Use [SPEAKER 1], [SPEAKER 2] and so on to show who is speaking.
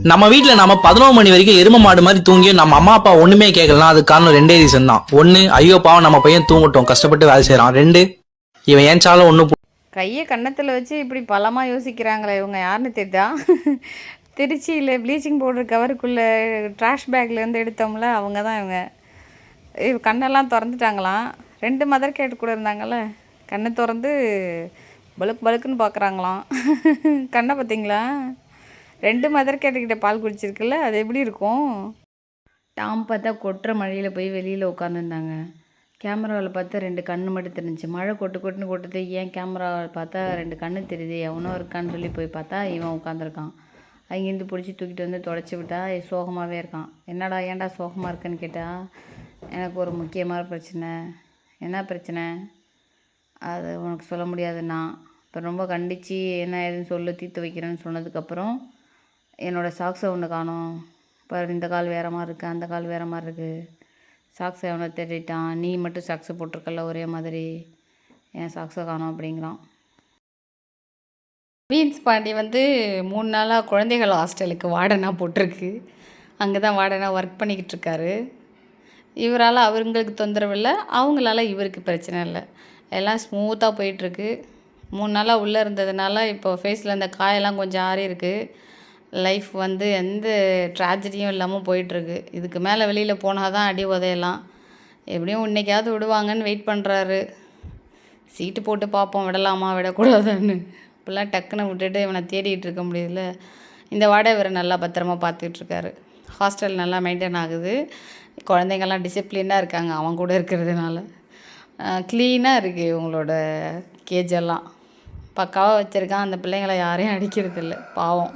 [SPEAKER 1] நம்ம வீட்டுல நம்ம 11 மணி வரைக்கும் எரும மாடு மாதிரி தூங்கியும் நம்ம அம்மா அப்பா ஒண்ணுமே கேட்கலாம். அது காரணம் ரெண்டே ரீசன் தான். ஒண்ணு, ஐயோ பாவம் நம்ம பையன் தூங்கட்டும், கஷ்டப்பட்டு வேலை செய்யறான். ரெண்டு, இவன் ஏன்ச்சாலும் ஒண்ணு.
[SPEAKER 2] கையை கன்னத்தில் வச்சு இப்படி பலமாக யோசிக்கிறாங்களே இவங்க யாருன்னு தெரியுதா? திருச்சியில் ப்ளீச்சிங் பவுடர் கவருக்குள்ளே ட்ராஷ் பேக்லேருந்து எடுத்தோம்ல, அவங்க தான் இவங்க. கண்ணெல்லாம் திறந்துட்டாங்களாம். 2 மதர் கேட்டு கூட இருந்தாங்கள்ல, கண்ணை திறந்து பலுக்கு பலுக்குன்னு பார்க்குறாங்களாம். கண்ணை பார்த்தீங்களா? 2 மதர் கேட்டுக்கிட்ட பால் குடிச்சிருக்குல்ல, அது எப்படி இருக்கும்? டாம் பார்த்தா கொட்டுற மழையில் போய் வெளியில் உட்காந்துருந்தாங்க. கேமராவில் பார்த்தா 2 கண்ணு மட்டும் தெரிஞ்சிச்சு. மழை கொட்டு கொட்டுன்னு கொட்டுது, ஏன் கேமராவில் பார்த்தா 2 கண்ணு தெரியுது, எவனோ இருக்கான்னு சொல்லி போய் பார்த்தா இவன் உட்காந்துருக்கான். அங்கேருந்து பிடிச்சி தூக்கிட்டு வந்து தொடச்சி விட்டா சோகமாகவே இருக்கான். என்னடா ஏன்டா சோகமாக இருக்குன்னு கேட்டால், எனக்கு ஒரு முக்கியமான பிரச்சனை. என்ன பிரச்சனை? அது உனக்கு சொல்ல முடியாதுண்ணா. இப்போ ரொம்ப கண்டித்து என்ன ஏதுன்னு சொல்லி தீர்த்து வைக்கிறேன்னு சொன்னதுக்கப்புறம் என்னோடய சாக்ஸை ஒன்று காணோம். இப்போ இந்த கால் வேறு மாதிரி இருக்குது, அந்த கால் வேறு மாதிரி இருக்குது. சாக்ஸை அவனை தேடிட்டான். நீ மட்டும் சாக்ஸை போட்டிருக்கல ஒரே மாதிரி, என் சாக்ஸை காணோம் அப்படிங்கிறான். பீன்ஸ் பாண்டி வந்து 3 நாளாக குழந்தைகள் ஹாஸ்டலுக்கு வார்டனாக போட்டிருக்கு. அங்கே தான் வார்டனாக ஒர்க் பண்ணிக்கிட்டு இருக்காரு. இவரால் அவங்களுக்கு தொந்தரவு இல்லை, அவங்களால இவருக்கு பிரச்சனை இல்லை. எல்லாம் ஸ்மூத்தாக போயிட்டுருக்கு. 3 நாளாக உள்ளே இருந்ததுனால இப்போ ஃபேஸில் இந்த காயெல்லாம் கொஞ்சம் ஆறி இருக்குது. லைஃப் வந்து எந்த ட்ராஜடியும் இல்லாமல் போயிட்டுருக்கு. இதுக்கு மேலே வெளியில் போனால் தான் அடி உதையலாம். எப்படியும் இன்றைக்காவது விடுவாங்கன்னு வெயிட் பண்ணுறாரு. சீட்டு போட்டு பார்ப்போம், விடலாமா விடக்கூடாதுன்னு. இப்போல்லாம் டக்குன்னு விட்டுட்டு இவனை தேடிகிட்டு இருக்க முடியல. இந்த வாடகை இவர் நல்லா பத்திரமா பார்த்துக்கிட்ருக்காரு. ஹாஸ்டல் நல்லா மெயின்டைன் ஆகுது. குழந்தைங்கள்லாம் டிசிப்ளினாக இருக்காங்க அவன் கூட இருக்கிறதுனால. க்ளீனாக இருக்குது இவங்களோட கேஜெல்லாம். பக்காவாக வச்சுருக்கான். அந்த பிள்ளைங்களை யாரையும் அடிக்கிறதில்ல, பாவம்.